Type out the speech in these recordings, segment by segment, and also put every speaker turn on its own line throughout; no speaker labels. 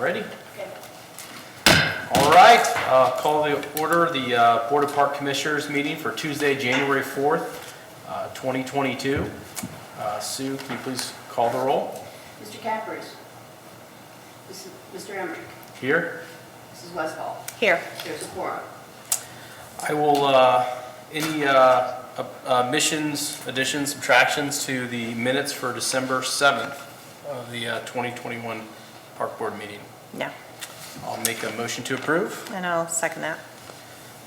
Ready? All right, call to order the Board of Park Commissioners meeting for Tuesday, January 4th, 2022. Sue, can you please call the roll?
Mr. Caprese. Mr. Emmerich.
Here.
Mrs. Westphal.
Here.
There's a quorum.
I will, any omissions, additions, subtractions to the minutes for December 7th of the 2021 Park Board meeting?
No.
I'll make a motion to approve.
And I'll second that.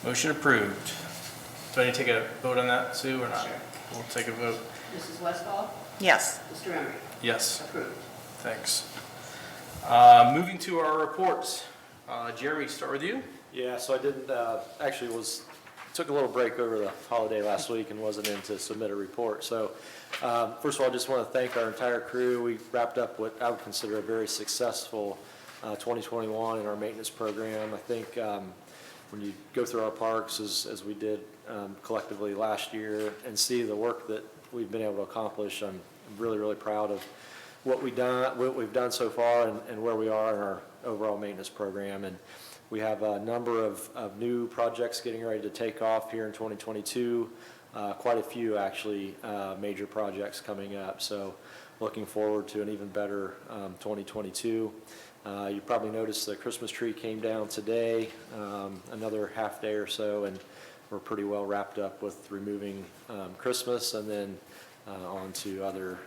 Motion approved. Do I need to take a vote on that, Sue, or not?
Sure.
We'll take a vote.
Mrs. Westphal.
Yes.
Mr. Emmerich.
Yes.
Approved.
Thanks. Moving to our reports. Jeremy, start with you.
Yeah, so I didn't, took a little break over the holiday last week and wasn't in to submit a report. So first of all, I just want to thank our entire crew. We wrapped up what I would consider a very successful 2021 in our maintenance program. I think when you go through our parks as we did collectively last year and see the work that we've been able to accomplish, I'm really, really proud of what we've done so far and where we are in our overall maintenance program. And we have a number of new projects getting ready to take off here in 2022, quite a few actually major projects coming up. So looking forward to an even better 2022. You probably noticed the Christmas tree came down today, another half day or so, and we're pretty well wrapped up with removing Christmas and then on to other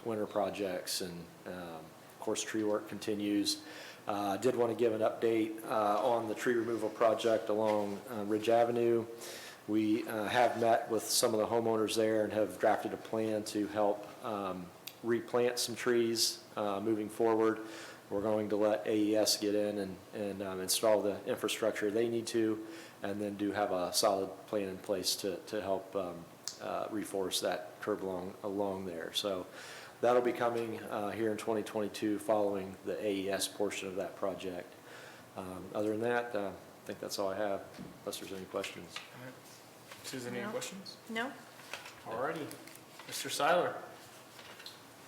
winter projects. And of course, tree work continues. Did want to give an update on the tree removal project along Ridge Avenue. We have met with some of the homeowners there and have drafted a plan to help replant some trees moving forward. We're going to let AES get in and install the infrastructure they need to, and then do have a solid plan in place to help reforest that curb along there. So that'll be coming here in 2022 following the AES portion of that project. Other than that, I think that's all I have, unless there's any questions.
All right. Susan, any questions?
No.
All righty. Mr. Seiler.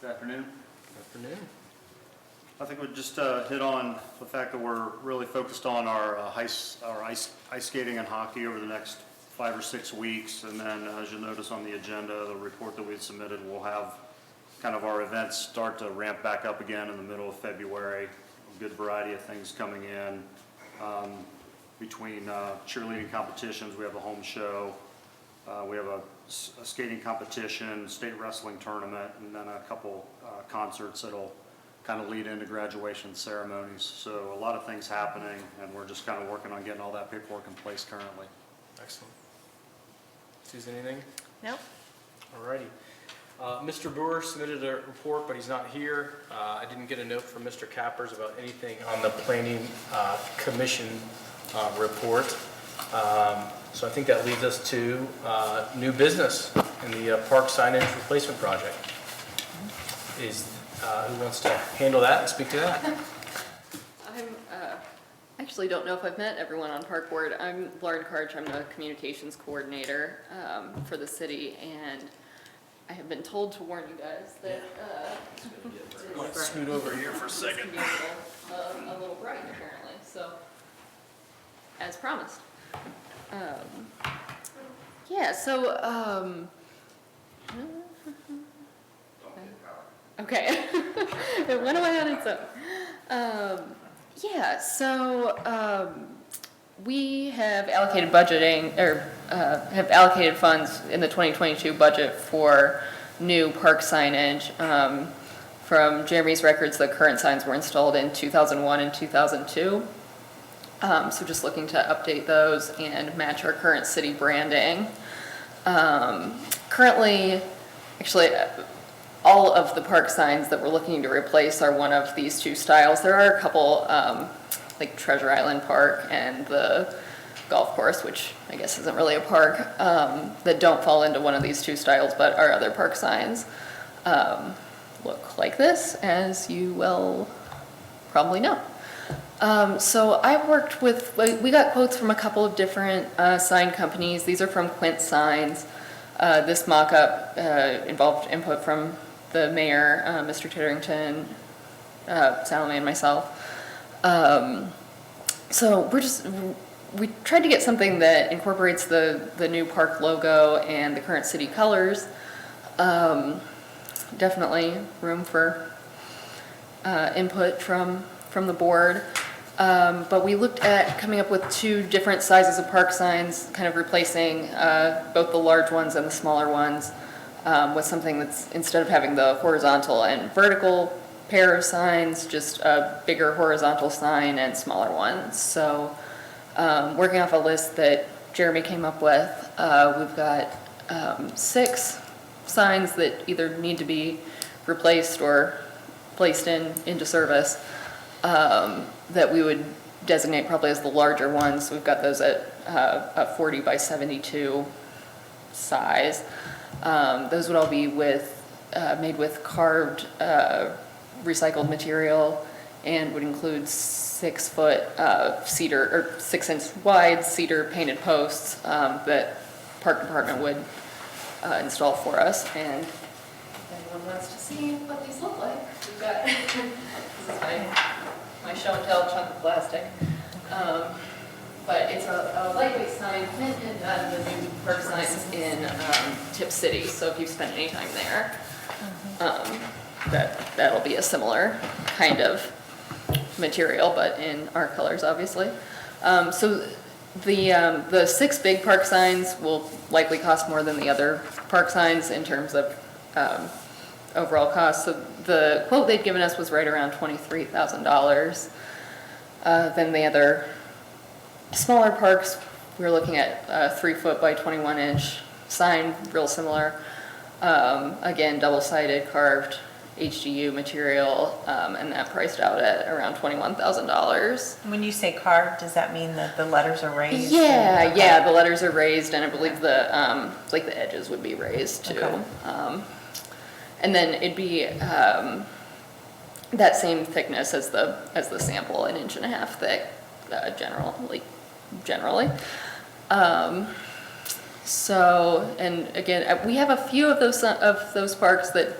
Good afternoon.
Good afternoon.
I think we'll just hit on the fact that we're really focused on our ice skating and hockey over the next 5 or 6 weeks. And then as you'll notice on the agenda, the report that we had submitted, we'll have kind of our events start to ramp back up again in the middle of February. A good variety of things coming in between cheerleading competitions. We have a home show. We have a skating competition, state wrestling tournament, and then a couple concerts that'll kind of lead into graduation ceremonies. So a lot of things happening, and we're just kind of working on getting all that paperwork in place currently.
Excellent. Susan, anything?
No.
All righty. Mr. Brewer submitted a report, but he's not here. I didn't get a note from Mr. Cappers about anything on the Planning Commission report. So I think that leads us to new business in the park signage replacement project. Who wants to handle that and speak to that?
I actually don't know if I've met everyone on Park Board. I'm Lauren Karch. I'm the communications coordinator for the city, and I have been told to warn you guys that
Scoot over here for a second.
a little bright apparently. So, as promised. Yeah. So. Okay. It went away on its own. Yeah. So we have allocated budgeting or have allocated funds in the 2022 budget for new park signage. From Jeremy's records, the current signs were installed in 2001 and 2002. So just looking to update those and match our current city branding. Currently, actually, all of the park signs that we're looking to replace are one of these two styles. There are a couple, like Treasure Island Park and the golf course, which I guess isn't really a park, that don't fall into one of these two styles, but our other park signs look like this, as you will probably know. So I worked with, we got quotes from a couple of different sign companies. These are from Quint Signs. This mock-up involved input from the mayor, Mr. Titterington, Salome, and myself. So we tried to get something that incorporates the new park logo and the current city colors. Definitely room for input from the board. But we looked at coming up with 2 different sizes of park signs, kind of replacing both the large ones and the smaller ones with something that's, instead of having the horizontal and vertical pair of signs, just a bigger horizontal sign and smaller ones. So working off a list that Jeremy came up with, we've got 6 signs that either need to be replaced or placed into service that we would designate probably as the larger ones. We've got those at a 40 by 72 size. Those would all be made with carved recycled material and would include 6-foot cedar, or 6-inch wide cedar painted posts that Park Department would install for us. And if anyone wants to see what these look like, we've got, this is my show and tell chunk of plastic. But it's a lightweight sign printed out of the new park signs in Tip City. So if you've spent any time there, that'll be a similar kind of material, but in our colors, obviously. So the 6 big park signs will likely cost more than the other park signs in terms of overall cost. So the quote they'd given us was right around $23,000. Then the other smaller parks, we were looking at a 3-foot by 21-inch sign, real similar. Again, double-sided carved HGU material, and that priced out at around $21,000.
When you say carved, does that mean that the letters are raised?
Yeah,
Okay.
yeah, the letters are raised, and I believe the like the edges would be raised too.
Okay.
And then it'd be that same thickness as the sample, 1.5 inches thick, generally. So, and again, we have a few of those parks that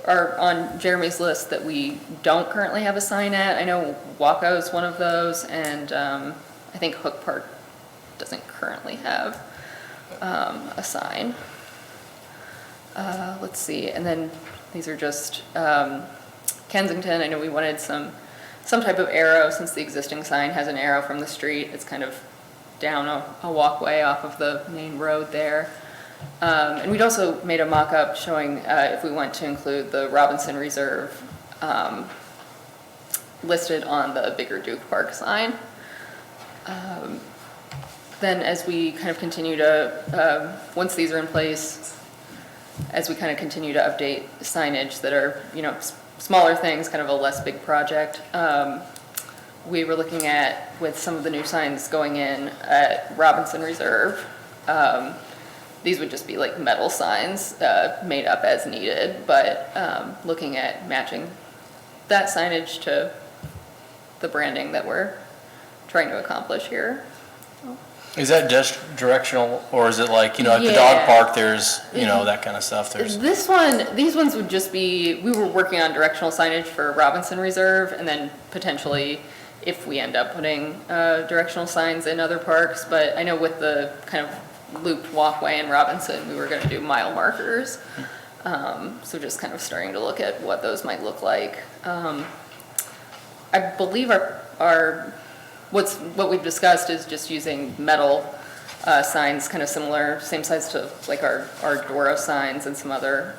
are on Jeremy's list that we don't currently have a sign at. I know Waco is one of those, and I think Hook Park doesn't currently have a sign. Let's see, and then these are just Kensington. I know we wanted some type of arrow, since the existing sign has an arrow from the street. It's kind of down a walkway off of the main road there. And we'd also made a mock-up showing if we want to include the Robinson Reserve listed on the bigger Duke Park sign. Then as we kind of continue to, once these are in place, as we kind of continue to update signage that are, smaller things, kind of a less big project, we were looking at, with some of the new signs going in at Robinson Reserve, these would just be like metal signs made up as needed, but looking at matching that signage to the branding that we're trying to accomplish here.
Is that just directional, or is it like, at the
Yeah.
dog park, there's, that kind of stuff? There's,
These ones would just be, we were working on directional signage for Robinson Reserve, and then potentially if we end up putting directional signs in other parks, but I know with the kind of looped walkway in Robinson, we were going to do mile markers. So just kind of starting to look at what those might look like. I believe what we've discussed is just using metal signs, kind of similar, same size to like our Doro signs and some other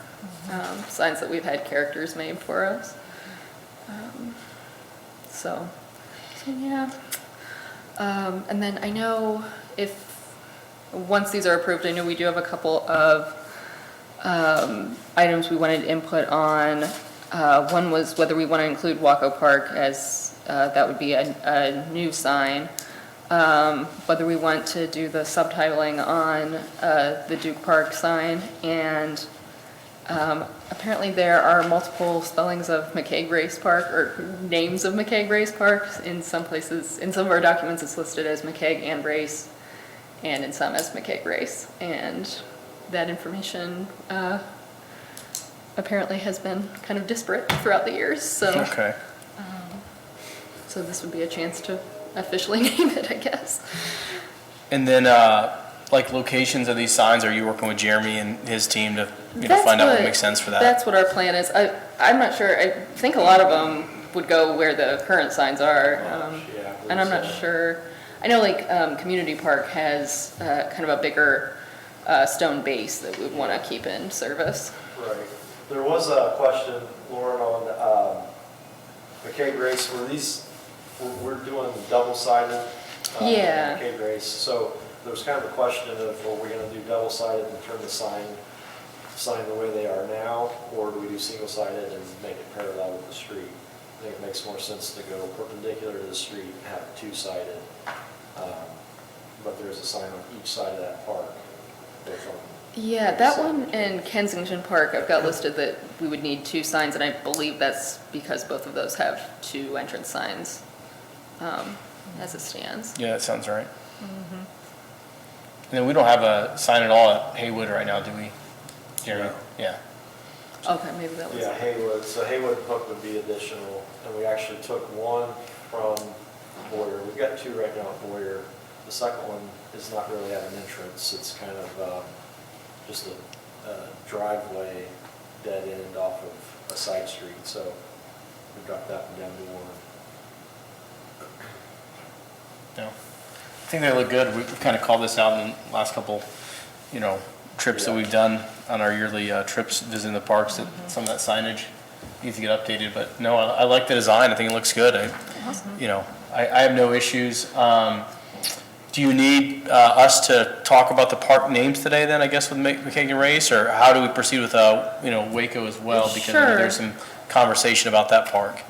signs that we've had characters made for us. So yeah. And then I know once these are approved, I know we do have a couple of items we wanted input on. One was whether we want to include Waco Park as that would be a new sign. Whether we want to do the subtitling on the Duke Park sign, and apparently there are multiple spellings of McKay-Grace Park, or names of McKay-Grace Parks. In some places, in some of our documents, it's listed as McKay and Grace, and in some as McKay-Grace. And that information apparently has been kind of disparate throughout the years. So.
okay.
So this would be a chance to officially name it, I guess.
And then, like locations of these signs, are you working with Jeremy and his team to,
That's
find out what makes sense for that?
That's what our plan is. I'm not sure, I think a lot of them would go where the current signs are.
Yeah, I
And I'm not
believe so.
sure, I know like Community Park has kind of a bigger stone base that we would want to keep in service.
Right. There was a question, Lauren, on McKay Grace, we're doing double-sided
Yeah.
McKay Grace. So there was kind of a question of, are we going to do double-sided and turn the sign the way they are now, or do we do single-sided and make it parallel with the street? I think it makes more sense to go perpendicular to the street and have it two-sided. But there's a sign on each side of that park. both on
Yeah, that one in Kensington Park, I've got listed that we would need 2 signs, and I believe that's because both of those have 2 entrance signs as it stands.
Yeah, that sounds right. And then we don't have a sign at all at Haywood right now, do we, Jeremy?
No.
Yeah.
Okay, maybe that was.
Yeah, Haywood, so Haywood and Hook would be additional, and we actually took one from Boyer. We've got 2 right now at Boyer. The second one is not really at an entrance, it's kind of just a driveway dead end off of a side street, so we dropped that one down to 1.
No. I think they look good. We've kind of called this out in the last couple, trips that
Yeah.
we've done on our yearly trips visiting the parks, that some of that signage needs to get updated. But no, I like the design. I think it looks good. I have no issues. Do you need us to talk about the park names today then, I guess, with McKagan Race? Or how do we proceed with, Waco as well? Because I know there's some conversation about that park.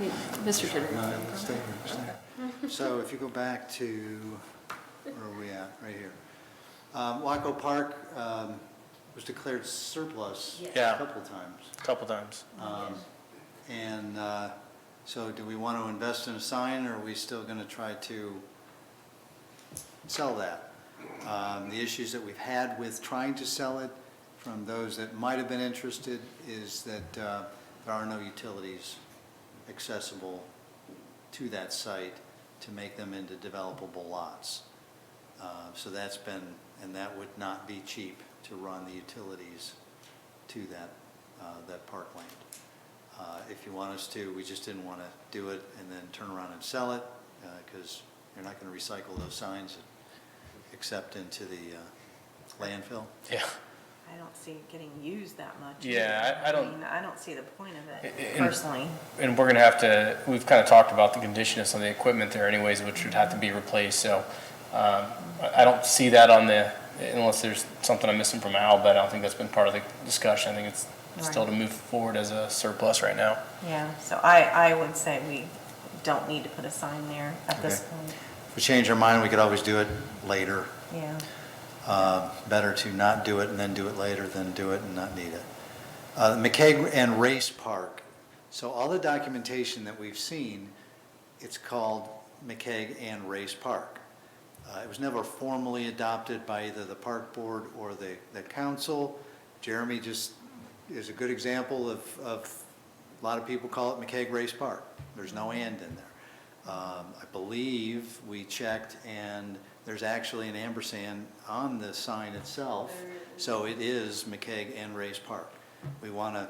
Mr. Titter.
Stay here. So if you go back to, where are we at? Right here. Waco Park was declared surplus
Yeah.
a couple times.
A couple times.
And so do we want to invest in a sign, or are we still going to try to sell that? The issues that we've had with trying to sell it from those that might have been interested is that there are no utilities accessible to that site to make them into developable lots. So that's been, and that would not be cheap to run the utilities to that parkland. If you want us to, we just didn't want to do it and then turn around and sell it, because you're not going to recycle those signs except into the landfill.
Yeah.
I don't see it getting used that much.
Yeah, I don't-
mean, I don't see the point of it
And-
personally.
And we're gonna we've kind of talked about the condition of some of the equipment there anyways, which would have to be replaced, so, I don't see that unless there's something I'm missing from Al, but I don't think that's been part of the discussion. I think it's still to move forward as a surplus right now.
Yeah, so I would say we don't need to put a sign there at this
Okay.
point.
If we change our mind, we could always do it later.
Yeah.
Better to not do it and then do it later than do it and not need it. McKay and Race Park. So all the documentation that we've seen, it's called McKay and Race Park. It was never formally adopted by either the park board or the council. Jeremy just is a good example of a lot of people call it McKay Race Park. There's no and in there. I believe we checked, and there's actually an ampersand on the sign itself, so it is McKay and Race Park. We want to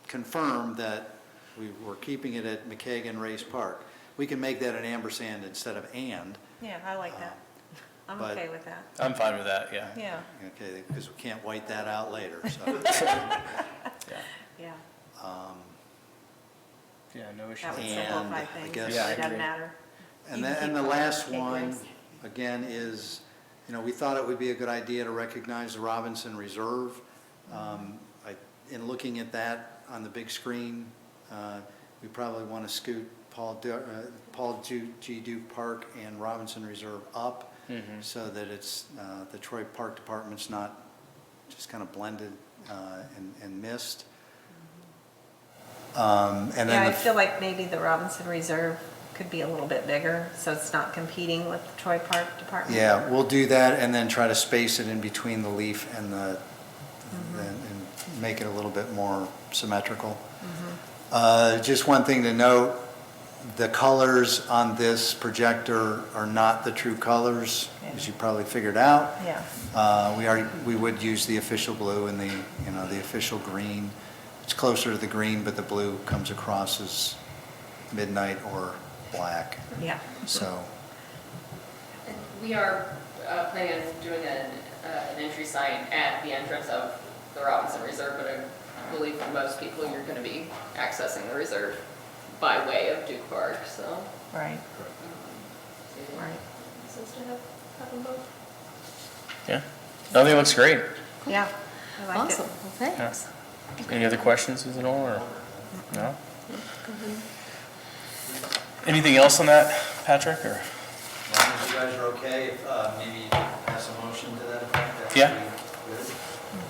confirm that we're keeping it at McKay and Race Park. We can make that an ampersand instead of and,
Yeah, I like that. I'm
but-
okay with that.
I'm fine with that, yeah.
Yeah,
okay, because we can't white that out later, so.
yeah.
Yeah, no issue.
That would
And
simplify
I
things.
guess-
It
Yeah, I
doesn't
agree.
matter.
And
You
then,
can
and the
keep calling it
last
cake
one,
race.
again, is, we thought it would be a good idea to recognize the Robinson Reserve. In looking at that on the big screen, we probably want to scoot Paul G. Duke Park and Robinson Reserve up, so that it's, the Troy Park Department's not just kind of blended and missed. And then
Yeah, I
the
feel like maybe the Robinson Reserve could be a little bit bigger, so it's not competing with the Troy Park Department.
Yeah, we'll do that and then try to space it in between the leaf and and make it a little bit more symmetrical. Just one thing to note, The colors on this projector are not the true colors, as you probably figured out.
Yeah.
We would use the official blue and the, the official green. It's closer to the green, but the blue comes across as midnight or black,
Yeah.
so.
And we are planning on doing an entry sign at the entrance of the Robinson Reserve, but I believe for most people, you're going to be accessing the reserve by way of Duke Park, so.
Right,
So
right.
Sense to have them both.
Yeah, I think it looks great.
Yeah. I liked it.
Awesome, well, thanks.
Any other questions, Susan, or, no? Anything else on that, Patrick, or?
As long as you guys are okay, if maybe pass a motion to that effect.
Yeah.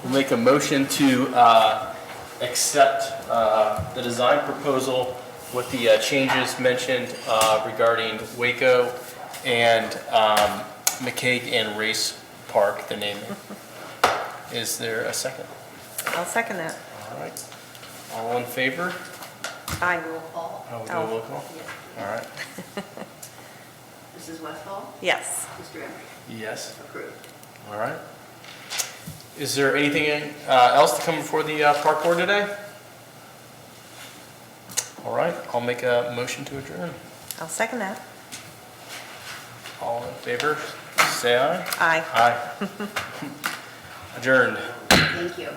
We'll make a motion to accept the design proposal with the changes mentioned regarding Waco and McCaig and Race Park, the naming. Is there a second?
I'll second that.
All right. All in favor?
Aye.
Roll call.
Oh, we do a roll call? All right.
Mrs. Westfall?
Yes.
Mr. Emery?
Yes.
Approved.
All right. Is there anything else to come before the park board today? All right, I'll make a motion to adjourn.
I'll second that.
All in favor, say aye.
Aye.
Aye. Adjourned.
Thank you.